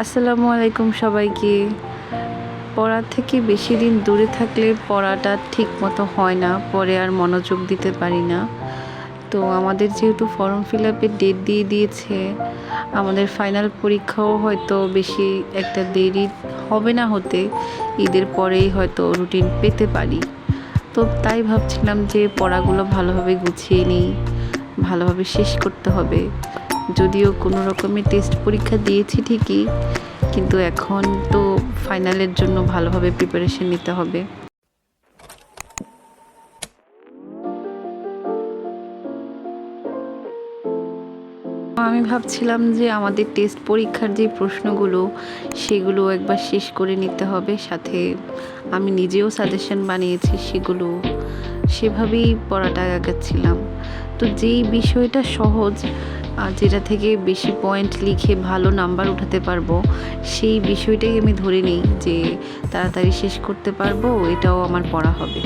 আসসালামু আলাইকুম সবাইকে। পড়া থেকে বেশি দিন দূরে থাকলে পড়াটা ঠিক মতো হয় না, পরে আর মনোযোগ দিতে পারি না। তো আমাদের যেহেতু ফর্ম ফিল আপের ডেট দিয়ে দিয়েছে, আমাদের ফাইনাল পরীক্ষাও হয়তো বেশি একটা দেরি হবে না হতে, ঈদের পরেই হয়তো রুটিন পেতে পারি। তো তাই ভাবছিলাম যে পড়াগুলো ভালোভাবে গুছিয়ে নিই, ভালোভাবে শেষ করতে হবে। যদিও কোনো রকমের টেস্ট পরীক্ষা দিয়েছি ঠিকই, কিন্তু এখন তো ফাইনালের জন্য ভালোভাবে প্রিপারেশন নিতে হবে। আমি ভাবছিলাম যে আমাদের টেস্ট পরীক্ষার যে প্রশ্নগুলো সেগুলো একবার শেষ করে নিতে হবে, সাথে আমি নিজেও সাজেশন বানিয়েছি, সেগুলো সেভাবেই পড়াটা আগাচ্ছিলাম। তো যেই বিষয়টা সহজ, যেটা থেকে বেশি পয়েন্ট লিখে ভালো নাম্বার উঠাতে পারবো, সেই বিষয়টাই আমি ধরে নিই যে তাড়াতাড়ি শেষ করতে পারবো, এটাও আমার পড়া হবে।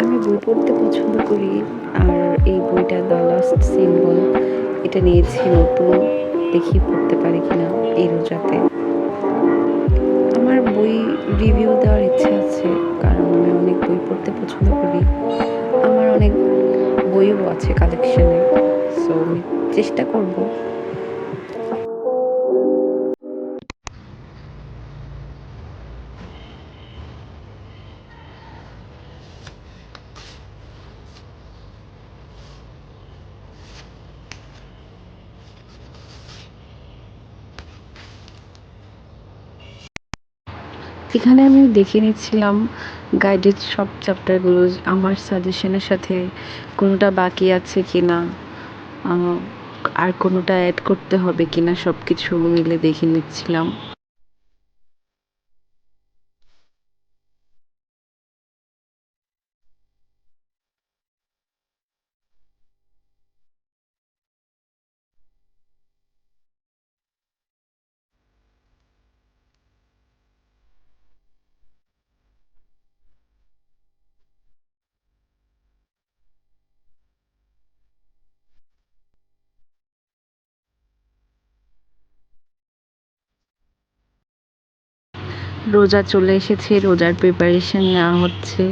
আমি বই পড়তে পছন্দ করি, আর এই বইটা দ্য লাস্ট সিম্বল, এটা নিয়েছি নতুন, দেখি পড়তে পারি কিনা এই রোজাতে। আমার বই রিভিউ দেওয়ার ইচ্ছে আছে, কারণ আমি অনেক বই পড়তে পছন্দ করি। আমার অনেক বইও আছে কালেকশনে, সো আমি চেষ্টা করব। এখানে আমি দেখে নিচ্ছিলাম গাইডেড সব চ্যাপ্টারগুলো, আমার সাজেশনের সাথে কোনোটা বাকি আছে কিনা, আর কোনোটা অ্যাড করতে হবে কিনা, সব কিছু মিলে দেখে নিচ্ছিলাম। রোজা চলে এসেছে, রোজার প্রিপারেশন নেওয়া হচ্ছে।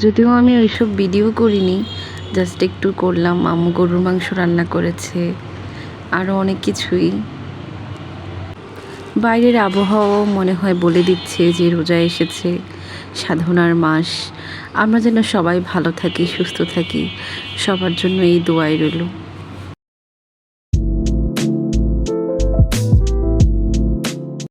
যদিও আমি ওইসব ভিডিও করিনি, জাস্ট একটু করলাম। আম্মু গরুর মাংস রান্না করেছে, আরও অনেক কিছুই। বাইরের আবহাওয়াও মনে হয় বলে দিচ্ছে যে রোজা এসেছে, সাধনার মাস। আমরা যেন সবাই ভালো থাকি, সুস্থ থাকি, সবার জন্য এই দোয়াই রইল।